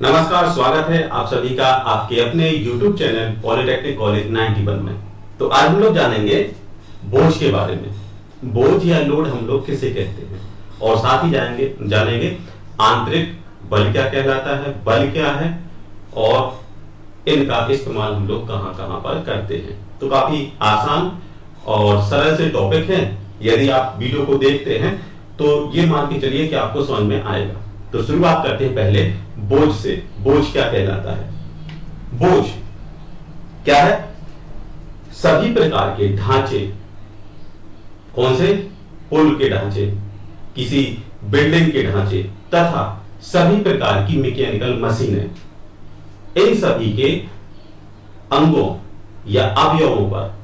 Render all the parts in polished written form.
नमस्कार, स्वागत है आप सभी का आपके अपने YouTube चैनल पॉलिटेक्निक कॉलेज 91 में। तो आज हम लोग जानेंगे बोझ के बारे में। बोझ या लोड हम लोग किसे कहते हैं, और साथ ही जानेंगे आंतरिक बल क्या कहलाता है, बल क्या है और इनका इस्तेमाल हम लोग कहां कहां पर करते हैं। तो काफी आसान और सरल से टॉपिक है। यदि आप वीडियो को देखते हैं तो ये मान के चलिए कि आपको समझ में आएगा। तो शुरुआत करते हैं पहले बोझ से। बोझ क्या कहलाता है? बोझ क्या है? सभी प्रकार के ढांचे। कौन से? पुल के ढांचे, किसी बिल्डिंग के ढांचे तथा सभी प्रकार की मैकेनिकल मशीनें, इन सभी के अंगों या अवयवों पर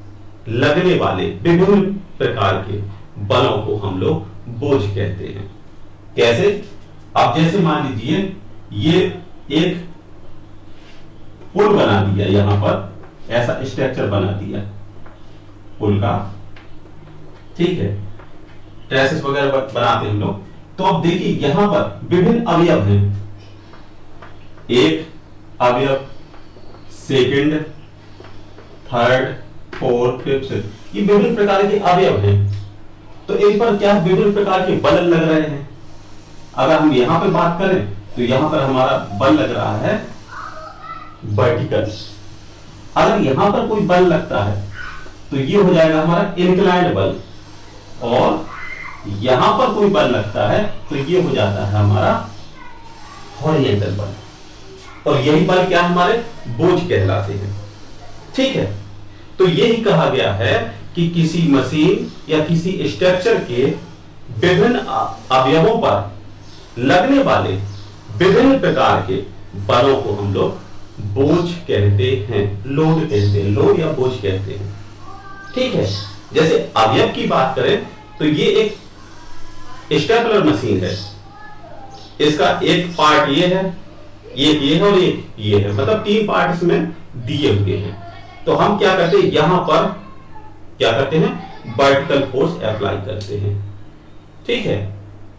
लगने वाले विभिन्न प्रकार के बलों को हम लोग बोझ कहते हैं। कैसे? अब जैसे मान लीजिए ये एक पुल बना दिया, यहां पर ऐसा स्ट्रक्चर बना दिया पुल का, ठीक है, ट्रेसेस वगैरह बनाते हैं हम लोग। तो अब देखिए यहां पर विभिन्न अवयव हैं। एक अवयव, सेकंड, थर्ड, फोर्थ, फिफ्थ, ये विभिन्न प्रकार के अवयव हैं। तो इन पर क्या विभिन्न प्रकार के बल लग रहे हैं। अगर हम यहां पर बात करें तो यहां पर हमारा बल लग रहा है वर्टिकल। अगर यहां पर कोई बल लगता है तो ये हो जाएगा हमारा इंक्लाइंड बल, और यहां पर कोई बल लगता है तो ये हो जाता है हमारा हॉरिजॉन्टल बल। और यही बल क्या हमारे बोझ कहलाते हैं। ठीक है, तो यही कहा गया है कि किसी मशीन या किसी स्ट्रक्चर के विभिन्न अवयवों पर लगने वाले विभिन्न प्रकार के बलों को हम लोग बोझ कहते हैं, लोड कहते हैं, लोड या बोझ कहते हैं। ठीक है, जैसे अवयव की बात करें तो ये एक स्टेपलर मशीन है। इसका एक पार्ट ये है, एक ये है और एक ये है, मतलब 3 पार्ट इसमें दिए हुए हैं। तो हम क्या करते हैं, यहां पर क्या करते हैं, वर्टिकल फोर्स अप्लाई करते हैं। ठीक है,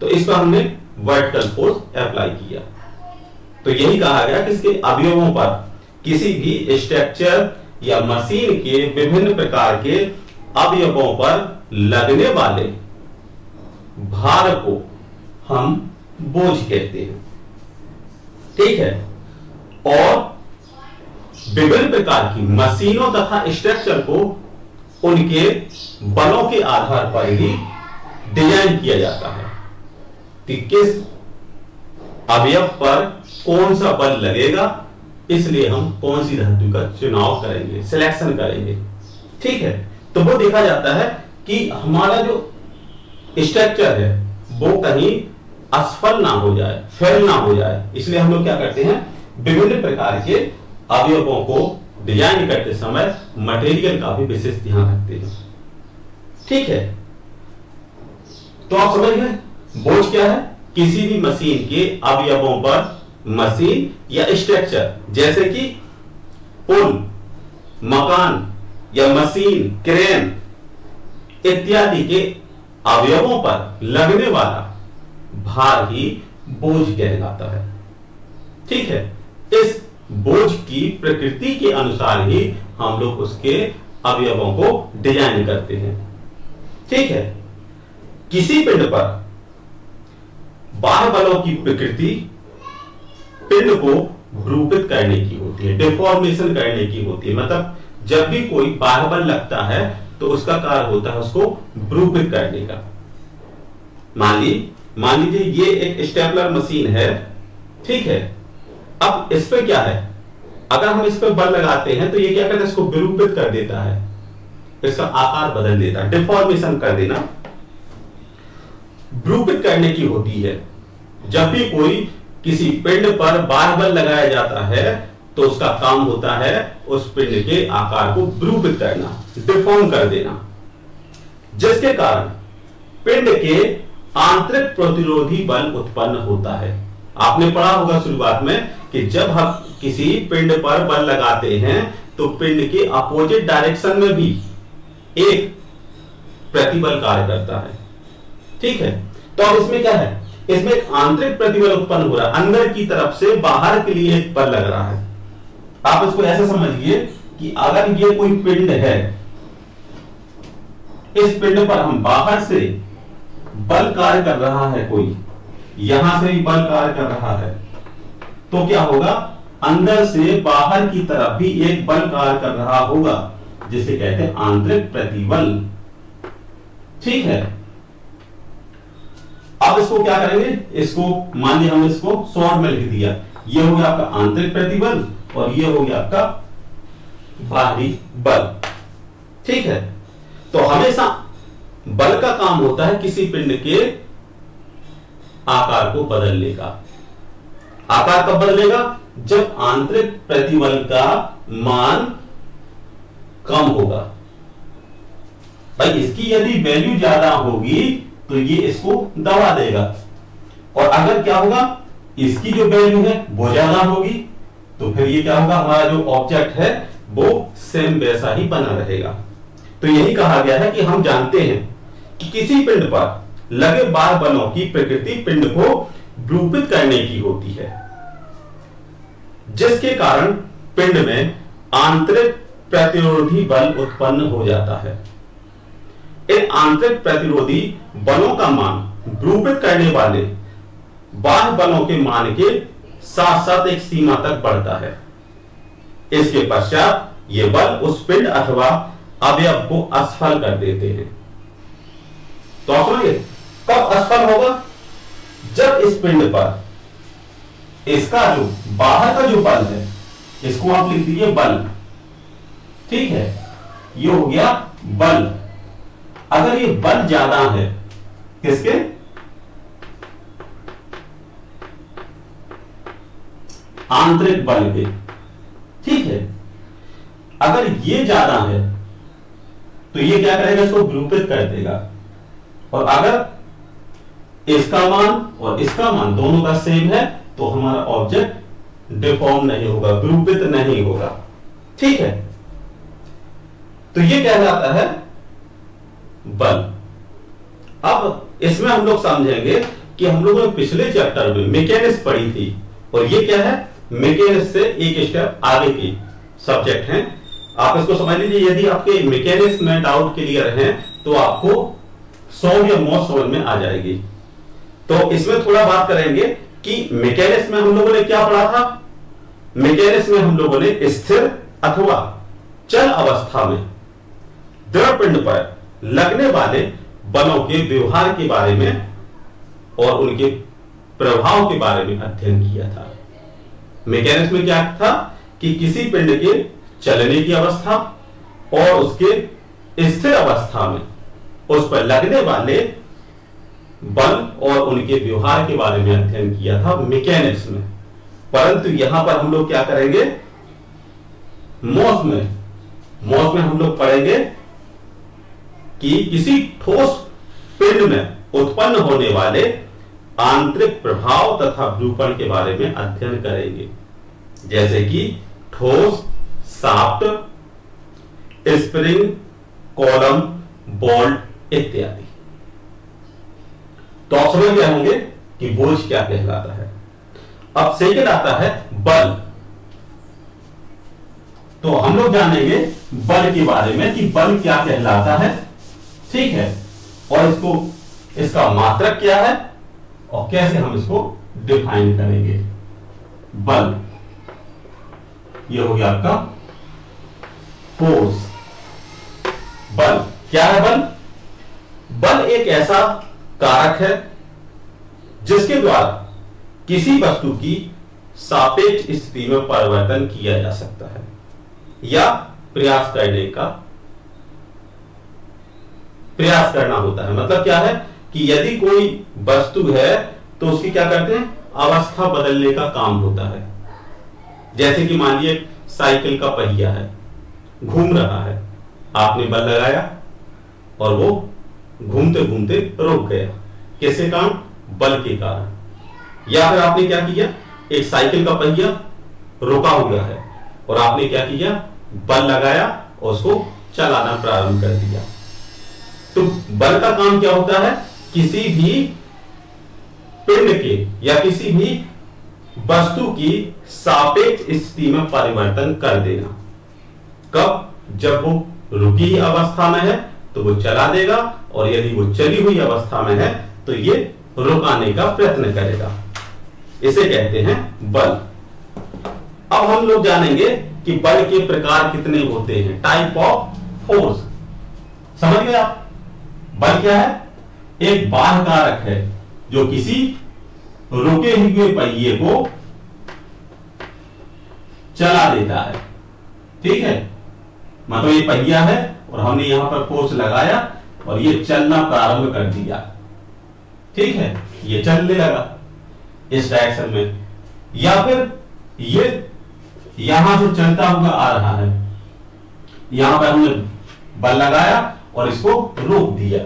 तो इस पर हमने वर्टिकल फोर्स अप्लाई किया। तो यही कहा गया कि इसके अवयवों पर, किसी भी स्ट्रक्चर या मशीन के विभिन्न प्रकार के अवयवों पर लगने वाले भार को हम बोझ कहते हैं। ठीक है, और विभिन्न प्रकार की मशीनों तथा स्ट्रक्चर को उनके बलों के आधार पर ही डिजाइन किया जाता है कि किस अवयव पर कौन सा बल लगेगा, इसलिए हम कौन सी धातु का चुनाव करेंगे, सिलेक्शन करेंगे। ठीक है, तो वो देखा जाता है कि हमारा जो स्ट्रक्चर है वो कहीं असफल ना हो जाए, फेल ना हो जाए, इसलिए हम लोग क्या करते हैं, विभिन्न प्रकार के अवयवों को डिजाइन करते समय मटेरियल का भी विशेष ध्यान रखते हैं। ठीक है, तो आप समझ गए बोझ क्या है? किसी भी मशीन के अवयवों पर, मशीन या स्ट्रक्चर जैसे कि पुल, मकान या मशीन, क्रेन इत्यादि के अवयवों पर लगने वाला भार ही बोझ कहलाता है। ठीक है, इस बोझ की प्रकृति के अनुसार ही हम लोग उसके अवयवों को डिजाइन करते हैं। ठीक है, किसी पिंड पर बाह्य बलों की प्रकृति पिंड को विरूपित करने की होती है, डिफॉर्मेशन करने की होती है। मतलब जब भी कोई बाह्य बल लगता है तो उसका कार्य होता है उसको विरूपित करने का। मान लीजिए ये एक स्टेपलर मशीन है। ठीक है, अब इस पे क्या है, अगर हम इस पे बल लगाते हैं तो ये क्या करता है, इसको विरूपित कर देता है, इसका आकार बदल देता है, डिफॉर्मेशन कर देना, विरूपित करने की होती है। जब भी कोई किसी पिंड पर बाह्य बल लगाया जाता है तो उसका काम होता है उस पिंड के आकार को विरूपित करना, डिफॉर्म कर देना, जिसके कारण पिंड के आंतरिक प्रतिरोधी बल उत्पन्न होता है। आपने पढ़ा होगा शुरुआत में कि जब हम किसी पिंड पर बल लगाते हैं तो पिंड के अपोजिट डायरेक्शन में भी एक प्रतिबल कार्य करता है। ठीक है, तो अब इसमें क्या है, इसमें एक आंतरिक प्रतिबल उत्पन्न हो रहा है, अंदर की तरफ से बाहर के लिए एक बल लग रहा है। आप इसको ऐसे समझिए कि अगर ये कोई पिंड है, इस पिंड पर हम बाहर से बल कार्य कर रहा है, कोई यहां से भी बल कार्य कर रहा है, तो क्या होगा, अंदर से बाहर की तरफ भी एक बल कार्य कर रहा होगा, जिसे कहते हैं आंतरिक प्रतिबल। ठीक है, अब इसको क्या करेंगे, इसको मान लिया हमने इसको शॉर्ट में लिख दिया, ये हो गया आपका आंतरिक प्रतिबल और ये हो गया आपका बाहरी बल। ठीक है, तो हमेशा बल का काम होता है किसी पिंड के आकार को बदलने का। आकार कब बदलेगा, जब आंतरिक प्रतिबल का मान कम होगा। भाई इसकी यदि वैल्यू ज्यादा होगी तो ये इसको दबा देगा, और अगर क्या होगा, इसकी जो वैल्यू है वो ज्यादा होगी, तो फिर ये क्या होगा, हमारा जो ऑब्जेक्ट है वो सेम वैसा ही बना रहेगा। तो यही कहा गया है कि हम जानते हैं कि किसी पिंड पर लगे बाह्य बलों की प्रकृति पिंड को विरूपित करने की होती है, जिसके कारण पिंड में आंतरिक प्रतिरोधी बल उत्पन्न हो जाता है। इन आंतरिक प्रतिरोधी बलों का मान विरूपित करने वाले बाह्य बलों के मान के साथ साथ एक सीमा तक बढ़ता है। इसके पश्चात ये बल उस पिंड अथवा अवयव को असफल कर देते हैं। तो आप सुनिए, कब असफल होगा, जब इस पिंड पर इसका जो बाहर का जो बल है, इसको आप लिख दीजिए बल। ठीक है, ये हो गया बल। अगर ये बल ज्यादा है किसके, आंतरिक बल के। ठीक है, अगर ये ज्यादा है तो ये क्या करेगा, इसको विरूपित कर देगा, और अगर इसका मान और इसका मान दोनों का सेम है तो हमारा ऑब्जेक्ट डिफॉर्म नहीं होगा, विरूपित नहीं होगा। ठीक है, तो ये कहलाता है बल। अब इसमें हम लोग समझेंगे कि हम लोगों ने पिछले चैप्टर में मैकेनिक्स पढ़ी थी, और ये क्या है, मैकेनिक्स से एक स्टेप आगे की सब्जेक्ट है। आप इसको समझ लीजिए, यदि आपके मैकेनिक्स में डाउट क्लियर है तो आपको 100 या मोस्ट समझ में आ जाएगी। तो इसमें थोड़ा बात करेंगे कि मैकेनिक्स में हम लोगों ने क्या पढ़ा था। मैकेनिक्स में हम लोगों ने स्थिर अथवा चल अवस्था में द्रव पिंड पर लगने वाले बलों के व्यवहार के बारे में और उनके प्रभाव के बारे में अध्ययन किया था। मैकेनिक्स में क्या था कि किसी पिंड के चलने की अवस्था और उसके स्थिर अवस्था में उस पर लगने वाले बल और उनके व्यवहार के बारे में अध्ययन किया था मैकेनिक्स में। परंतु यहां पर हम लोग क्या करेंगे, मोस में हम लोग पढ़ेंगे कि किसी ठोस पिंड में उत्पन्न होने वाले आंतरिक प्रभाव तथा विरूपण के बारे में अध्ययन करेंगे, जैसे कि ठोस, शाफ्ट, स्प्रिंग, कॉलम, बोल्ट इत्यादि। तो आप समझ गए होंगे कि बोझ क्या कहलाता है। अब सेकंड आता है बल। तो हम लोग जानेंगे बल के बारे में कि बल क्या कहलाता है। ठीक है, और इसका मात्रक क्या है और कैसे हम इसको डिफाइन करेंगे। बल, ये हो गया आपका फोर्स। बल क्या है, बल एक ऐसा कारक है जिसके द्वारा किसी वस्तु की सापेक्ष स्थिति में परिवर्तन किया जा सकता है या प्रयास करना होता है। मतलब क्या है कि यदि कोई वस्तु है तो उसकी क्या करते हैं, अवस्था बदलने का काम होता है। जैसे कि मान लीजिए साइकिल का पहिया है, घूम रहा है, आपने बल लगाया और वो घूमते घूमते रुक गया। किसके कारण, बल के कारण। या फिर आपने क्या किया, एक साइकिल का पहिया रुका हुआ है और आपने क्या किया, बल लगाया और उसको चलाना प्रारंभ कर दिया। तो बल का काम क्या होता है? किसी भी पिंड के या किसी भी वस्तु की सापेक्ष स्थिति में परिवर्तन कर देना। कब? जब वो रुकी अवस्था में है तो वो चला देगा, और यदि वो चली हुई अवस्था में है तो ये रुकाने का प्रयत्न करेगा। इसे कहते हैं बल। अब हम लोग जानेंगे कि बल के प्रकार कितने होते हैं, टाइप ऑफ फोर्स। समझ गए आप? बल क्या है? एक बाह्य कारक है जो किसी रुके हुए पहिए को चला देता है। ठीक है, मतलब ये पहिया है और हमने यहां पर फोर्स लगाया और ये चलना प्रारंभ कर दिया। ठीक है, ये चलने लगा इस डायरेक्शन में, या फिर ये यहां से चलता हुआ आ रहा है, यहां पर हमने बल लगाया और इसको रोक दिया।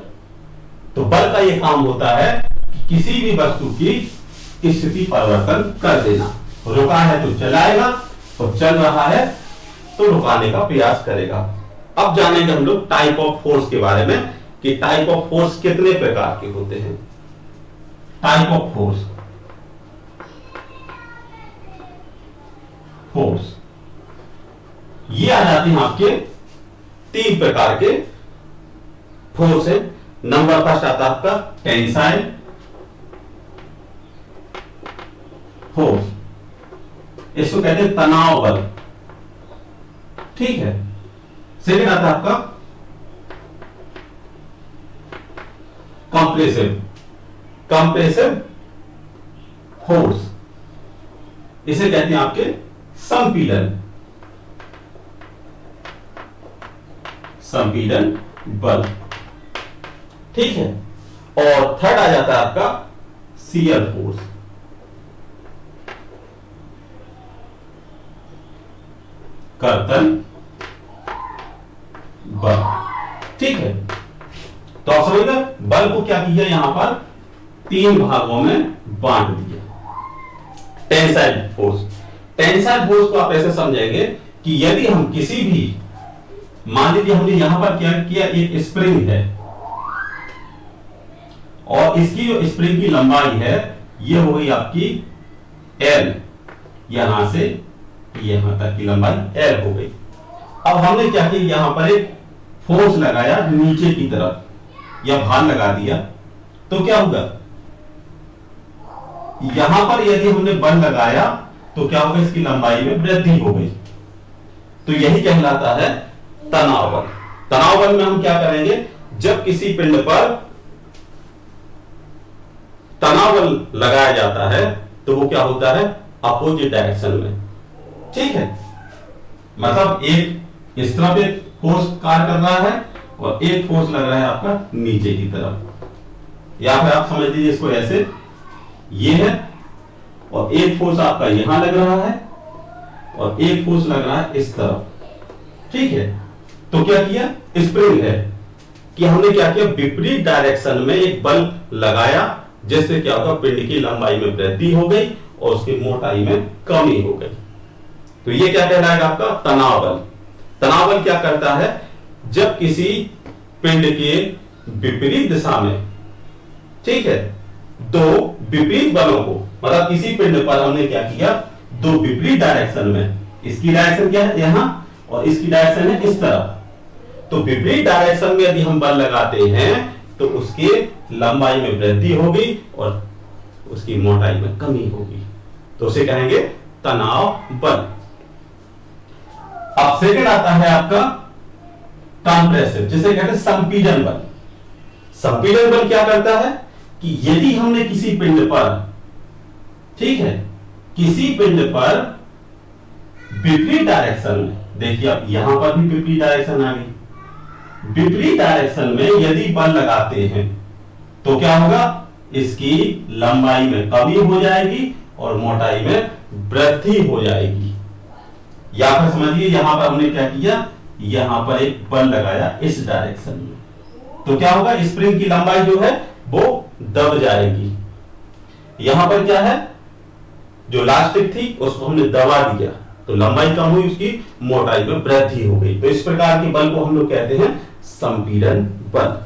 तो बल का यह काम होता है कि किसी भी वस्तु की स्थिति परिवर्तन कर देना। रुका है तो चलाएगा, और चल रहा है तो रुकाने का प्रयास करेगा। अब जानेंगे हम लोग टाइप ऑफ फोर्स के बारे में कि टाइप ऑफ फोर्स कितने प्रकार के होते हैं। टाइप ऑफ फोर्स ये आ जाते हैं आपके 3 प्रकार के फोर्स है। नंबर फर्स्ट आता है आपका टेंसाइल फोर्स, इसको कहते हैं तनाव बल। ठीक है। सेकेंड आता है आपका कंप्रेसिव फोर्स, इसे कहते हैं आपके संपीड़न बल। ठीक है। और थर्ड आ जाता है आपका शियर फोर्स, कर्तन बल। ठीक है, तो आप समझ गए बल को क्या किया, यहां पर 3 भागों में बांट दिया। टेंसाइल फोर्स को आप ऐसे समझेंगे कि यदि हम किसी भी, मान लीजिए हमने यहां पर क्या किया, एक स्प्रिंग है और इसकी जो स्प्रिंग की लंबाई है ये हो गई आपकी L, यहां से यहां तक की लंबाई L हो गई। अब हमने क्या किया, यहां पर एक फोर्स लगाया नीचे की तरफ या भार लगा दिया, तो क्या होगा, यहां पर यदि हमने बल लगाया तो क्या होगा, इसकी लंबाई में वृद्धि हो गई। तो यही कहलाता है तनाव बल। तनाव बल में हम क्या करेंगे, जब किसी पिंड पर तनाव बल लगाया जाता है तो वो क्या होता है, अपोजिट डायरेक्शन में। ठीक है, मतलब एक इस तरफ एक फोर्स कार्य कर रहा है और एक फोर्स लग रहा है आपका नीचे की तरफ, या फिर आप समझ लीजिए इसको ऐसे, ये है और एक फोर्स आपका यहां लग रहा है और एक फोर्स लग रहा है इस तरफ। ठीक है, तो क्या किया, स्प्रिंग है कि हमने क्या किया, विपरीत डायरेक्शन में एक बल लगाया, जिससे क्या होगा, पिंड की लंबाई में वृद्धि हो गई और उसकी मोटाई में कमी हो गई। तो ये क्या कहलाएगा आपका तनाव बल। तनाव बल क्या करता है, जब किसी पिंड के विपरीत दिशा में, ठीक है, 2 विपरीत बलों को, मतलब किसी पिंड पर हमने क्या किया, 2 विपरीत डायरेक्शन में, इसकी डायरेक्शन क्या है यहां और इसकी डायरेक्शन है इस तरफ, तो विपरीत डायरेक्शन में यदि हम बल लगाते हैं तो उसकी लंबाई में वृद्धि होगी और उसकी मोटाई में कमी होगी, तो उसे कहेंगे तनाव बल। अब सेकंड आता है आपका कंप्रेसिव, जिसे कहते हैं संपीड़न बल। संपीड़न बल क्या करता है कि यदि हमने किसी पिंड पर, ठीक है, किसी पिंड पर विपरीत डायरेक्शन में, देखिए अब यहां पर भी विपरीत डायरेक्शन आ गई, विपरीत डायरेक्शन में यदि बल लगाते हैं तो क्या होगा, इसकी लंबाई में कमी हो जाएगी और मोटाई में वृद्धि हो जाएगी। या फिर समझिए यहां पर हमने क्या किया, यहां पर एक बल लगाया इस डायरेक्शन में, तो क्या होगा, स्प्रिंग की लंबाई जो है वो दब जाएगी। यहां पर क्या है, जो इलास्टिक थी उसको हमने दबा दिया तो लंबाई कम हुई, उसकी मोटाई में वृद्धि हो गई। तो इस प्रकार के बल को हम लोग कहते हैं संपीड़न बल।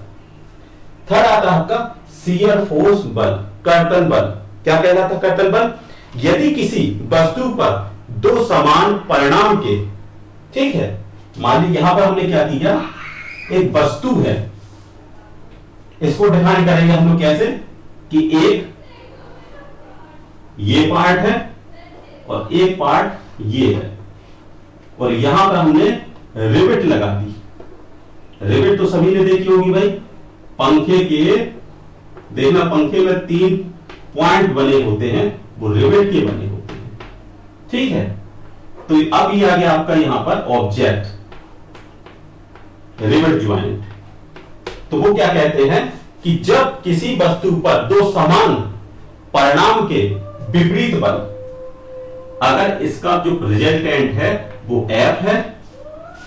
थर्ड आता है आपका शियर फोर्स बल, कर्तन बल। क्या कहलाता है कर्तन बल? यदि किसी वस्तु पर दो समान परिणाम के, ठीक है, मान लीजिए यहां पर हमने क्या किया, एक वस्तु है, इसको डिफाइन करेंगे हम लोग कैसे कि एक ये पार्ट है और एक पार्ट ये है, और यहां पर हमने रिवेट लगा दी। रिवेट तो सभी ने देखी होगी भाई, पंखे के, देखना पंखे में 3 पॉइंट बने होते हैं, वो रिवेट के बने होते हैं, ठीक है। तो अब ये आ गया आपका यहां पर ऑब्जेक्ट, रिवेट ज्वाइंट। तो वो क्या कहते हैं कि जब किसी वस्तु पर दो समान परिणाम के विपरीत बल, अगर इसका जो रिजल्टेंट है वो F है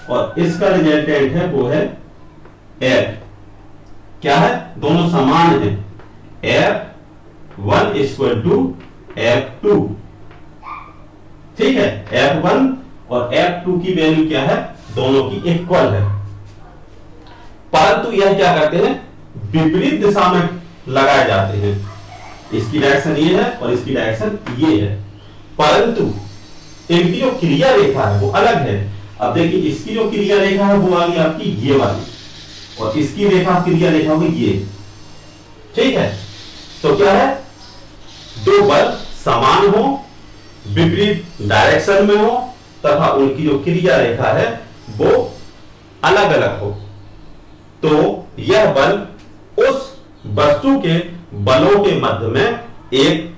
और इसका रिजल्टेंट है वो है F, क्या है, दोनों समान है, F1 इक्वल टू F2, ठीक है। F1 और F2 की वैल्यू क्या है, दोनों की इक्वल है, परंतु यह क्या करते हैं, विपरीत दिशा में लगाए जाते हैं। इसकी डायरेक्शन ये है और इसकी डायरेक्शन ये है, परंतु इनकी जो क्रिया रेखा है वो अलग है। अब देखिए इसकी जो क्रिया रेखा है वो आ गई आपकी ये वाली, और इसकी रेखा क्रिया रेखा हुई ये, ठीक है। तो क्या है, दो बल समान हो, विपरीत डायरेक्शन में हो, तथा उनकी जो क्रिया रेखा है वो अलग अलग हो, तो यह बल उस वस्तु के बलों के मध्य में एक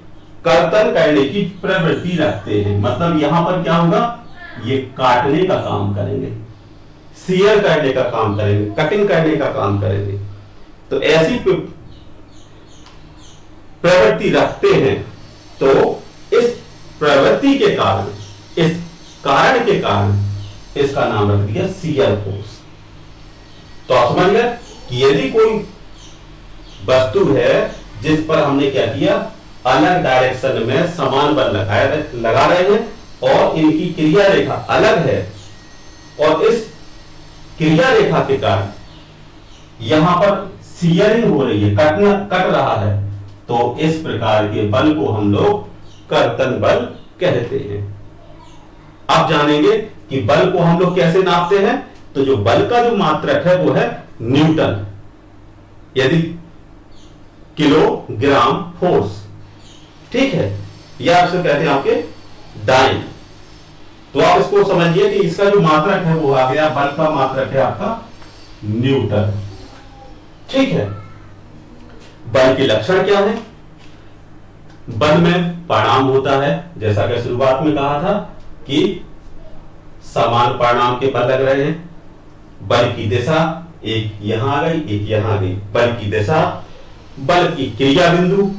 कर्तन करने की प्रवृत्ति रखते हैं। मतलब यहां पर क्या होगा, ये काटने का काम करेंगे, शियर करने का काम करेंगे, कटिंग करने का काम करेंगे। तो ऐसी प्रवृत्ति रखते हैं, तो इस प्रवृत्ति के कारण, इस कारण के कारण इसका नाम रख दिया शियर फोर्स। तो आप समझ गए कि यदि कोई वस्तु है जिस पर हमने क्या किया, अलग डायरेक्शन में समान बल लगा रहे हैं और इनकी क्रिया रेखा अलग है, और इस क्रिया रेखा के कारण यहां पर शियरिंग हो रही है, कट रहा है, तो इस प्रकार के बल को हम लोग कर्तन बल कहते हैं। अब जानेंगे कि बल को हम लोग कैसे नापते हैं। तो जो बल का जो मात्रक है वो है न्यूटन, यदि किलोग्राम फोर्स, ठीक है, या आपसे कहते हैं आपके डाइन। तो आप इसको समझिए कि इसका जो मात्रक है वो आ गया, बल का मात्रक है आपका न्यूटन, ठीक है। बल के लक्षण क्या है? बल में परिणाम होता है, जैसा कि शुरुआत में कहा था कि समान परिणाम के बल लग रहे हैं। बल की दिशा, एक यहां आ गई, एक यहां आ गई, बल की दिशा, बल की क्रिया बिंदु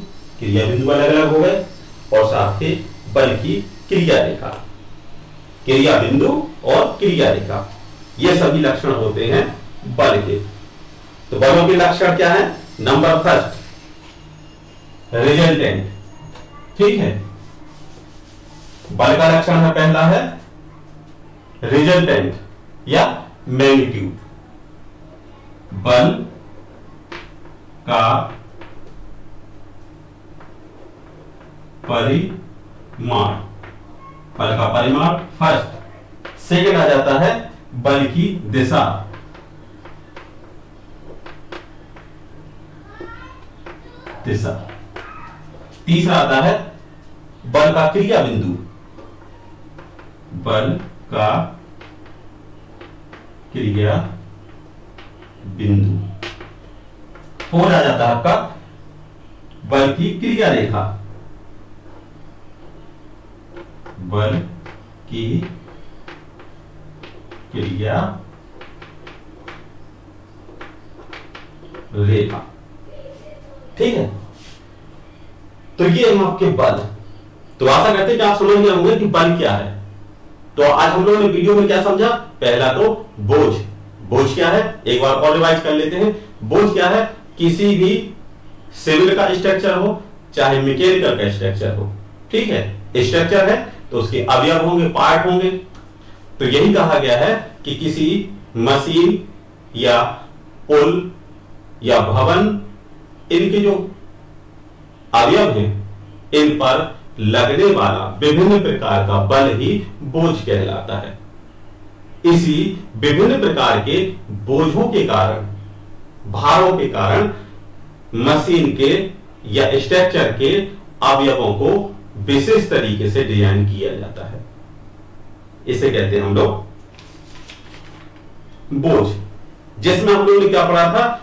अलग अलग हो गए, और साथ ही बल की क्रिया रेखा, क्रिया बिंदु और क्रिया रेखा, ये सभी लक्षण होते हैं बल के। तो बलों के लक्षण क्या है? नंबर फर्स्ट, रिजल्टेंट, ठीक है। बल का लक्षण है, पहला है रिजल्टेंट या मैग्नीट्यूड। बल का परिमाण, बल का परिमाण फर्स्ट। सेकंड आ जाता है बल की दिशा, तीसरा आता है बल का क्रिया बिंदु, बल का क्रिया बिंदु। फोर आ जाता है आपका बल की क्रिया रेखा, बल की क्रिया रेखा, ठीक है। तो ये हम आपके बल। तो आशा करते हैं कि आप समझ गए होंगे कि बल क्या है। तो आज हम लोगों ने वीडियो में क्या समझा? पहला तो बोझ। बोझ क्या है एक बार और रिवाइज कर लेते हैं। बोझ क्या है? किसी भी सिविल का स्ट्रक्चर हो चाहे मैकेनिकल का स्ट्रक्चर हो, ठीक है, स्ट्रक्चर है तो उसके अवयव होंगे, पार्ट होंगे। तो यही कहा गया है कि किसी मशीन या पुल या भवन इनके जो अवयव हैं इन पर लगने वाला विभिन्न प्रकार का बल ही बोझ कहलाता है। इसी विभिन्न प्रकार के बोझों के कारण, भारों के कारण मशीन के या स्ट्रक्चर के अवयवों को विशेष तरीके से डिजाइन किया जाता है। इसे कहते हैं हम लोग बोझ, जिसमें हम लोगों ने क्या पढ़ा था,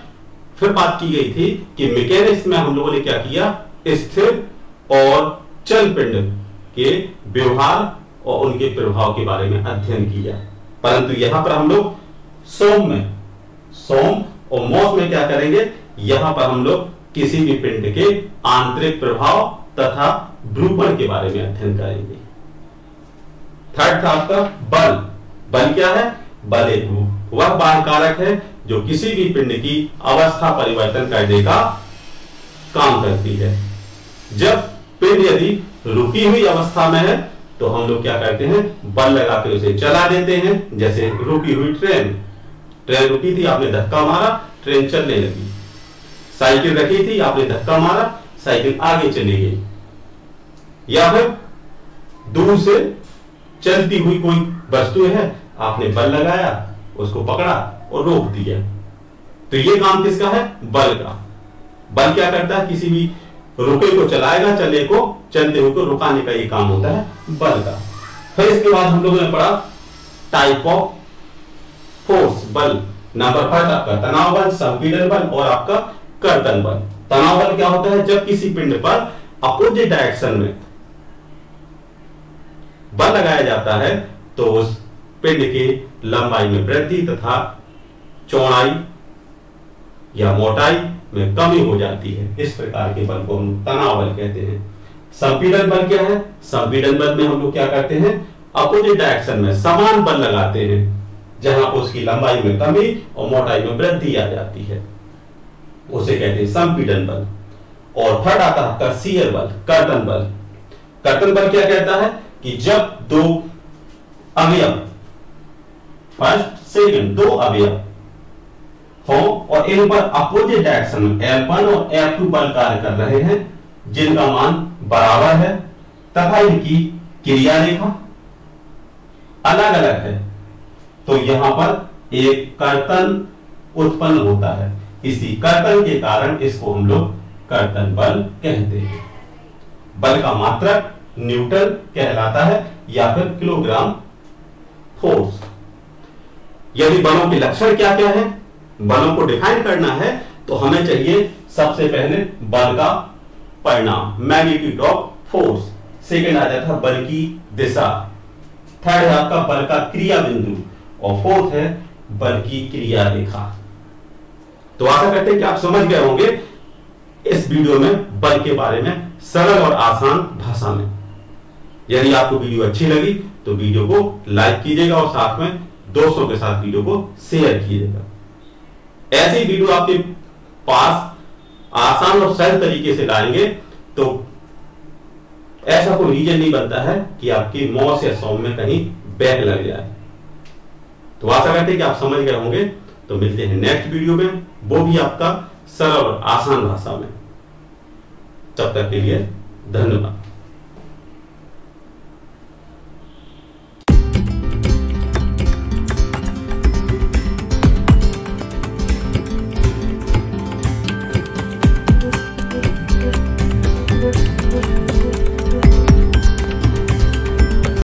फिर बात की गई थी कि मैकेनिक्स में हम लोगों ने क्या किया, स्थिर और चल पिंड के व्यवहार और उनके प्रभाव के बारे में अध्ययन किया। परंतु यहां पर हम लोग सोम और मॉस में क्या करेंगे, यहां पर हम लोग किसी भी पिंड के आंतरिक प्रभाव तथा विरूपण के बारे में अध्ययन करेंगे। थर्ड था आपका बल। बल क्या है? बल एक वह बाह्य कारक है जो किसी भी पिंड की अवस्था परिवर्तन करने का काम करती है। जब पिंड यदि रुकी हुई अवस्था में है तो हम लोग क्या करते हैं, बल लगा के उसे चला देते हैं। जैसे रुकी हुई ट्रेन रुकी थी, आपने धक्का मारा, ट्रेन चलने लगी। साइकिल रखी थी, आपने धक्का मारा, साइकिल आगे चली गई। या फिर दूर से चलती हुई कोई वस्तु है, आपने बल लगाया, उसको पकड़ा और रोक दिया। तो ये काम किसका है? बल का। बल क्या करता है, किसी भी रुके को चलाएगा, चलते हुए को रुकाने का ये काम होता है बल का। फिर इसके बाद हम लोगों ने पढ़ा टाइप ऑफ फोर्स, बल। नंबर 5 आपका तनाव बल, संपीड़न बल और आपका कर्तन बल। तनाव बल क्या होता है? जब किसी पिंड पर अपोजिट डायरेक्शन में बल लगाया जाता है तो उस पिंड की लंबाई में वृद्धि तथा चौड़ाई या मोटाई में कमी हो जाती है। इस प्रकार के बल को हम तनाव बल कहते हैं। संपीड़न बल क्या है? संपीड़न बल में हम लोग क्या करते हैं, अपोजिट डायरेक्शन में समान बल लगाते हैं, जहां उसकी लंबाई में कमी और मोटाई में वृद्धि आ जाती है, उसे कहते हैं संपीड़न बल। और थर्ड आता है आपका शियर बल, कर्तन बल। कर्तन बल क्या कहता है कि जब दो अवयव, फर्स्ट सेकंड, दो अवयव हो और इन पर अपोजिट डायरेक्शन में F1 और F2 बल कार्य कर रहे हैं, जिनका मान बराबर है तथा इनकी क्रिया रेखा अलग अलग है, तो यहां पर एक कर्तन उत्पन्न होता है। इसी कर्तन के कारण इसको हम लोग कर्तन बल कहते हैं। बल का मात्रक न्यूटन कहलाता है या फिर किलोग्राम फोर्स। यदि बलों के लक्षण क्या क्या है, बलों को डिफाइन करना है तो हमें चाहिए सबसे पहले बल का परिणाम, मैग्नीट्यूड ऑफ फोर्स। सेकंड आ जाता है बल की दिशा। थर्ड है आपका बल का क्रिया बिंदु और फोर्थ है बल की क्रिया रेखा। तो आशा करते हैं कि आप समझ गए होंगे इस वीडियो में बल के बारे में सरल और आसान भाषा में। यदि आपको वीडियो अच्छी लगी तो वीडियो को लाइक कीजिएगा और साथ में दोस्तों के साथ वीडियो को शेयर कीजिएगा। ऐसी वीडियो आपके पास आसान और सरल तरीके से लाएंगे तो ऐसा कोई रीजन नहीं बनता है कि आपकी मॉस या सॉम में कहीं बैक लग जाए। तो आशा करते हैं कि आप समझ गए होंगे। तो मिलते हैं नेक्स्ट वीडियो में, वो भी आपका सरल और आसान भाषा में। तब तक के लिए धन्यवाद।